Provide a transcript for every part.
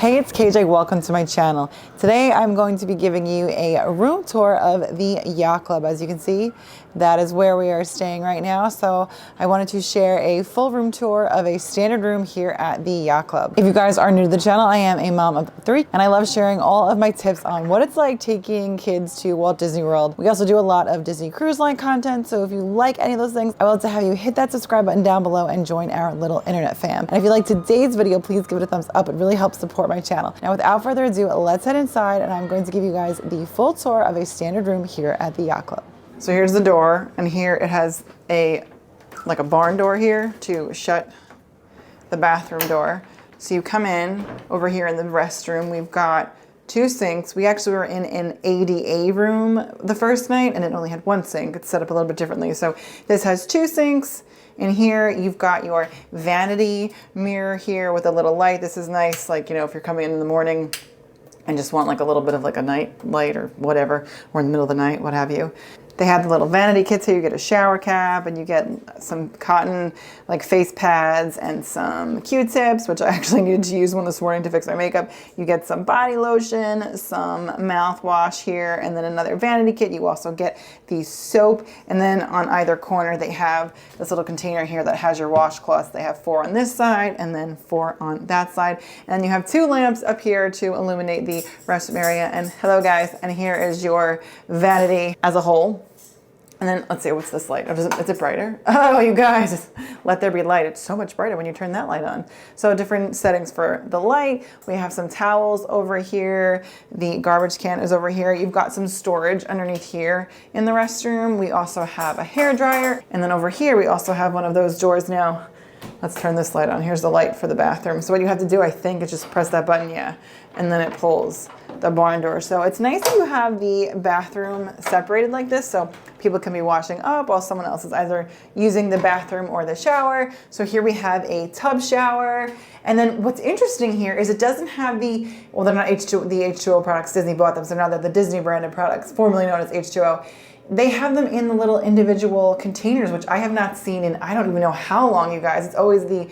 Hey, it's KJ. Welcome to my channel. Today I'm going to be giving you a room tour of the Yacht Club. As you can see, that is where we are staying right now. So I wanted to share a full room tour of a standard room here at the Yacht Club. If you guys are new to the channel, I am a mom of 3 and I love sharing all of my tips on what it's like taking kids to Walt Disney World. We also do a lot of Disney Cruise Line content. So if you like any of those things, I would love to have you hit that subscribe button down below and join our little internet fam. And if you like today's video, please give it a thumbs up. It really helps support my channel. Now, without further ado, let's head inside and I'm going to give you guys the full tour of a standard room here at the Yacht Club. So here's the door, and here it has like a barn door here to shut the bathroom door. So you come in over here in the restroom. We've got 2 sinks. We actually were in an ADA room the first night and it only had 1 sink. It's set up a little bit differently. So this has 2 sinks. In here, you've got your vanity mirror here with a little light. This is nice, like, you know, if you're coming in the morning and just want like a little bit of like a night light or whatever, or in the middle of the night, what have you. They have the little vanity kits here. You get a shower cap and you get some cotton like face pads and some Q-tips, which I actually needed to use one this morning to fix my makeup. You get some body lotion, some mouthwash here, and then another vanity kit. You also get the soap. And then on either corner, they have this little container here that has your washcloths. They have 4 on this side and then 4 on that side. And you have 2 lamps up here to illuminate the restroom area. And hello guys, and here is your vanity as a whole. And then let's see, what's this light? Oh, is it brighter? Oh, you guys, let there be light. It's so much brighter when you turn that light on. So different settings for the light. We have some towels over here. The garbage can is over here. You've got some storage underneath here in the restroom. We also have a hair dryer. And then over here, we also have one of those doors now. Let's turn this light on. Here's the light for the bathroom. So what you have to do, I think, is just press that button, yeah. And then it pulls the barn door. So it's nice that you have the bathroom separated like this so people can be washing up while someone else is either using the bathroom or the shower. So here we have a tub shower. And then what's interesting here is it doesn't have the, well, they're not the H2O products. Disney bought them, so now they're the Disney branded products, formerly known as H2O. They have them in the little individual containers, which I have not seen in, I don't even know how long, you guys. It's always the,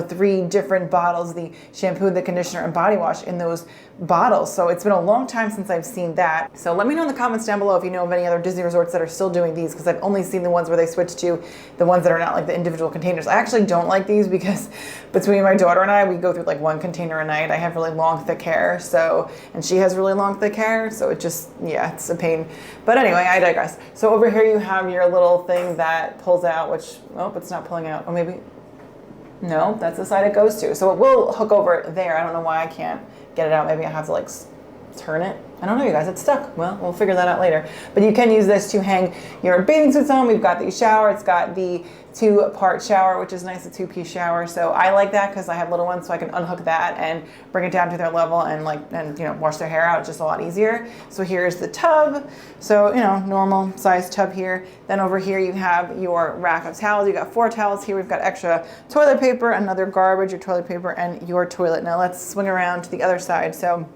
3 different bottles, the shampoo, the conditioner, and body wash in those bottles. So it's been a long time since I've seen that. So let me know in the comments down below if you know of any other Disney resorts that are still doing these, because I've only seen the ones where they switched to the ones that are not like the individual containers. I actually don't like these because between my daughter and I, we go through like 1 container a night. I have really long, thick hair, so, and she has really long, thick hair, so it just, yeah, it's a pain. But anyway, I digress. So over here you have your little thing that pulls out, which, oh, it's not pulling out. Oh, maybe, no, that's the side it goes to. So it will hook over there. I don't know why I can't get it out. Maybe I have to like turn it. I don't know, you guys, it's stuck. Well, we'll figure that out later. But you can use this to hang your bathing suits on. We've got the shower. It's got the 2-part shower, which is nice, a 2-piece shower. So I like that because I have little ones, so I can unhook that and bring it down to their level and wash their hair out. It's just a lot easier. So here's the tub. So, normal size tub here. Then over here you have your rack of towels. You got 4 towels here. We've got extra toilet paper, another garbage, your toilet paper, and your toilet. Now let's swing around to the other side. So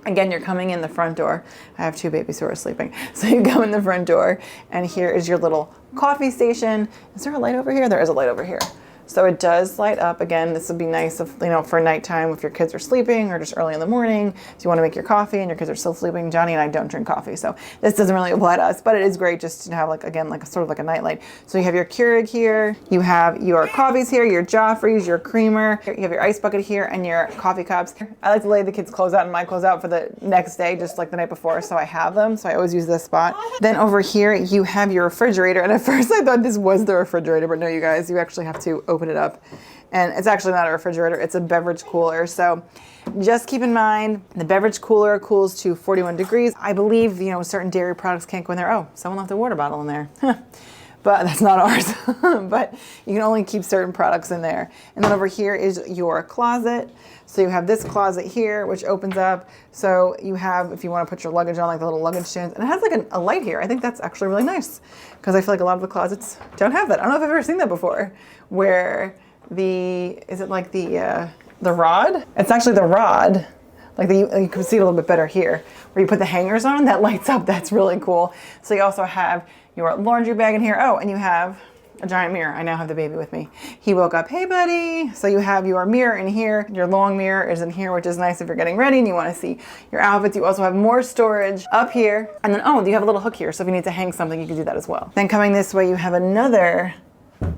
again, you're coming in the front door. I have 2 babies who are sleeping. So you go in the front door and here is your little coffee station. Is there a light over here? There is a light over here. So it does light up. Again, this would be nice if, for nighttime if your kids are sleeping or just early in the morning. If you want to make your coffee and your kids are still sleeping. Johnny and I don't drink coffee, so this doesn't really apply to us, but it is great just to have like a sort of like a nightlight. So you have your Keurig here. You have your coffees here, your Joffreys, your creamer. You have your ice bucket here and your coffee cups. I like to lay the kids' clothes out and my clothes out for the next day, just like the night before, so I have them. So I always use this spot. Then over here, you have your refrigerator. And at first I thought this was the refrigerator, but no, you guys, you actually have to open it up. And it's actually not a refrigerator, it's a beverage cooler. So just keep in mind, the beverage cooler cools to 41 degrees. I believe, certain dairy products can't go in there. Oh, someone left a water bottle in there. But that's not ours. But you can only keep certain products in there. And then over here is your closet. So you have this closet here, which opens up. So you have, if you want to put your luggage on, like the little luggage stands, and it has like a light here. I think that's actually really nice because I feel like a lot of the closets don't have that. I don't know if I've ever seen that before, where is it like the rod? It's actually the rod. Like you can see it a little bit better here, where you put the hangers on, that lights up. That's really cool. So you also have your laundry bag in here. Oh, and you have a giant mirror. I now have the baby with me. He woke up, hey buddy. So you have your mirror in here. Your long mirror is in here, which is nice if you're getting ready and you want to see your outfits. You also have more storage up here. And then, oh, you have a little hook here. So if you need to hang something, you can do that as well. Then coming this way, you have another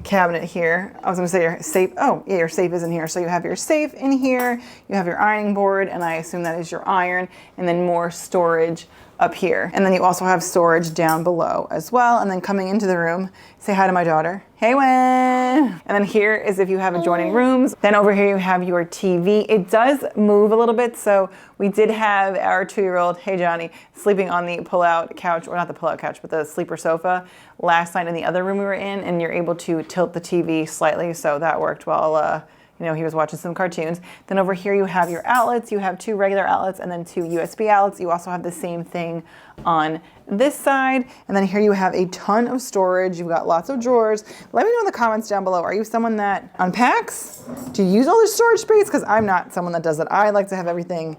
cabinet here. I was going to say your safe. Oh, yeah, your safe is in here. So you have your safe in here. You have your ironing board, and I assume that is your iron, and then more storage up here. And then you also have storage down below as well. And then coming into the room, say hi to my daughter. Hey, Wen. And then here is if you have adjoining rooms. Then over here you have your TV. It does move a little bit. So we did have our 2-year-old, hey Johnny, sleeping on the pull-out couch, or not the pull-out couch, but the sleeper sofa last night in the other room we were in, and you're able to tilt the TV slightly. So that worked while you know, he was watching some cartoons. Then over here you have your outlets. You have 2 regular outlets and then 2 USB outlets. You also have the same thing on this side. And then here you have a ton of storage. You've got lots of drawers. Let me know in the comments down below. Are you someone that unpacks? Do you use all this storage space? Because I'm not someone that does it. I like to have everything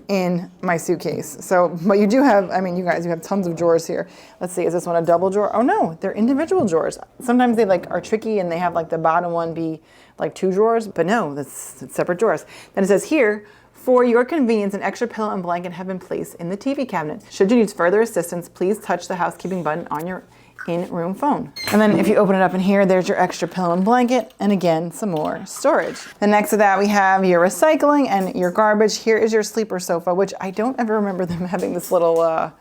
in my suitcase. So, but you do have, I mean, you guys, you have tons of drawers here. Let's see, is this one a double drawer? Oh no, they're individual drawers. Sometimes they like are tricky and they have like the bottom one be like 2 drawers, but no, that's separate drawers. Then it says here, for your convenience, an extra pillow and blanket have been placed in the TV cabinet. Should you need further assistance, please touch the housekeeping button on your in-room phone. And then if you open it up in here, there's your extra pillow and blanket, and again, some more storage. Then next to that, we have your recycling and your garbage. Here is your sleeper sofa, which I don't ever remember them having this little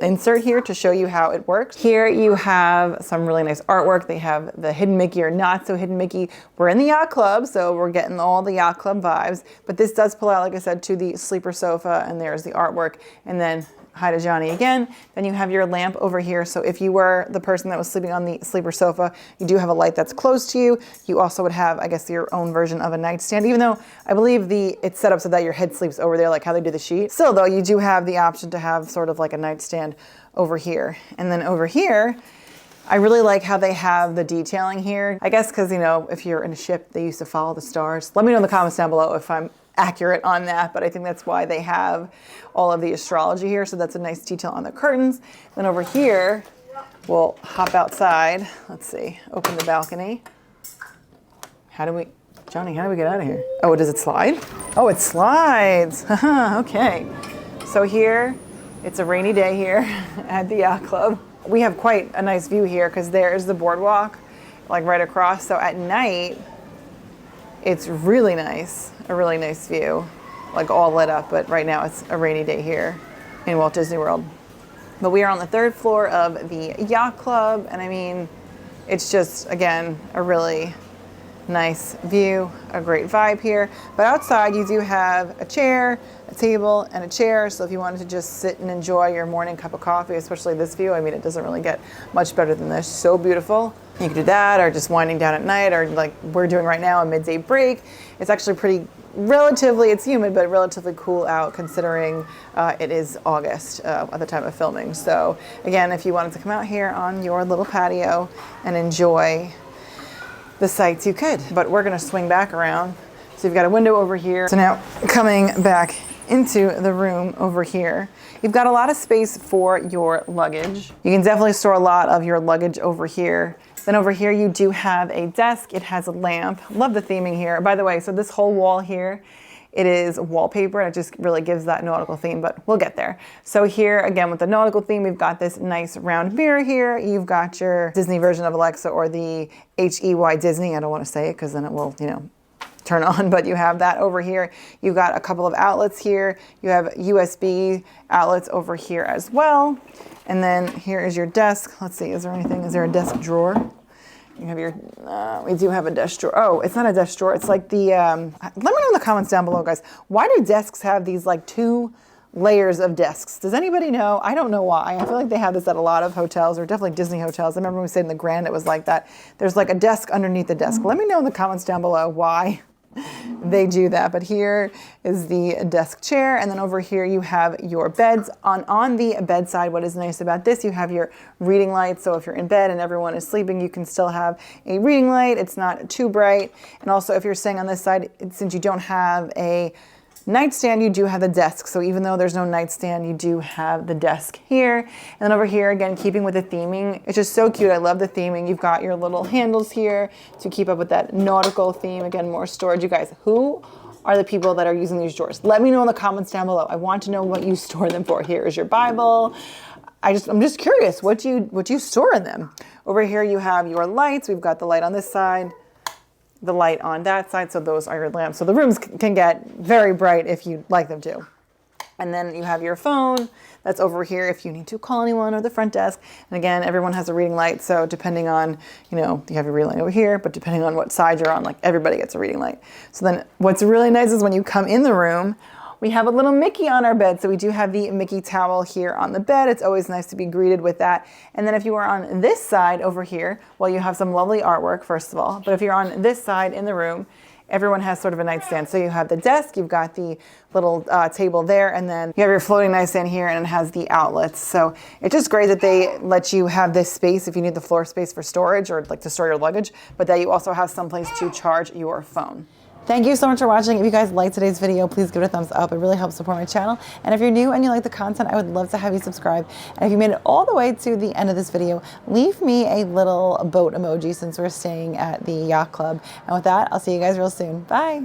insert here to show you how it works. Here you have some really nice artwork. They have the hidden Mickey or not so hidden Mickey. We're in the Yacht Club, so we're getting all the Yacht Club vibes, but this does pull out, like I said, to the sleeper sofa, and there's the artwork. And then hi to Johnny again. Then you have your lamp over here. So if you were the person that was sleeping on the sleeper sofa, you do have a light that's close to you. You also would have, I guess, your own version of a nightstand, even though I believe it's set up so that your head sleeps over there, like how they do the sheet. Still though, you do have the option to have sort of like a nightstand over here. And then over here, I really like how they have the detailing here. I guess because, you know, if you're in a ship, they used to follow the stars. Let me know in the comments down below if I'm accurate on that, but I think that's why they have all of the astrology here. So that's a nice detail on the curtains. Then over here, we'll hop outside. Let's see, open the balcony. Johnny, how do we get out of here? Oh, does it slide? Oh, it slides. Okay. So here, it's a rainy day here at the Yacht Club. We have quite a nice view here because there's the boardwalk, like right across. So at night, it's really nice, a really nice view, like all lit up, but right now it's a rainy day here in Walt Disney World. But we are on the 3rd floor of the Yacht Club, and I mean, it's just, again, a really nice view, a great vibe here. But outside you do have a chair, a table, and a chair, so if you wanted to just sit and enjoy your morning cup of coffee, especially this view, I mean, it doesn't really get much better than this. So beautiful. You can do that, or just winding down at night, or like we're doing right now, a midday break. It's actually it's humid, but relatively cool out considering it is August at the time of filming. So again, if you wanted to come out here on your little patio and enjoy the sights, you could. But we're gonna swing back around. So you've got a window over here. So now coming back into the room over here, you've got a lot of space for your luggage. You can definitely store a lot of your luggage over here. Then over here you do have a desk. It has a lamp. Love the theming here. By the way, so this whole wall here, it is wallpaper, and it just really gives that nautical theme, but we'll get there. So here, again, with the nautical theme, we've got this nice round mirror here. You've got your Disney version of Alexa, or the HEY Disney. I don't want to say it because then it will, you know, turn on, but you have that over here. You've got a couple of outlets here. You have USB outlets over here as well. And then here is your desk. Let's see, is there a desk drawer? You have your, we do have a desk drawer. Oh, it's not a desk drawer. It's like the, let me know in the comments down below, guys. Why do desks have these like 2 layers of desks? Does anybody know? I don't know why. I feel like they have this at a lot of hotels, or definitely Disney hotels. I remember when we stayed in the Grand, it was like that. There's like a desk underneath the desk. Let me know in the comments down below why they do that. But here is the desk chair, and then over here you have your beds. On the bedside, what is nice about this, you have your reading light, so if you're in bed and everyone is sleeping, you can still have a reading light. It's not too bright. And also if you're staying on this side, since you don't have a nightstand, you do have the desk. So even though there's no nightstand, you do have the desk here. And then over here, again, keeping with the theming, it's just so cute. I love the theming. You've got your little handles here to keep up with that nautical theme. Again, more storage. You guys, who are the people that are using these drawers? Let me know in the comments down below. I want to know what you store them for. Here is your Bible. I'm just curious, what do you store in them? Over here, you have your lights. We've got the light on this side, the light on that side. So those are your lamps. So the rooms can get very bright if you'd like them to. And then you have your phone that's over here if you need to call anyone, or the front desk. And again, everyone has a reading light. So depending on, you have your reading light over here, but depending on what side you're on, like everybody gets a reading light. So then what's really nice is when you come in the room, we have a little Mickey on our bed. So we do have the Mickey towel here on the bed. It's always nice to be greeted with that. And then if you are on this side over here, well, you have some lovely artwork, first of all. But if you're on this side in the room, everyone has sort of a nightstand. So you have the desk, you've got the little table there, and then you have your floating nightstand here, and it has the outlets. So it's just great that they let you have this space if you need the floor space for storage or like to store your luggage, but that you also have some place to charge your phone. Thank you so much for watching. If you guys liked today's video, please give it a thumbs up. It really helps support my channel. And if you're new and you like the content, I would love to have you subscribe. And if you made it all the way to the end of this video, leave me a little boat emoji since we're staying at the yacht club. And with that, I'll see you guys real soon. Bye.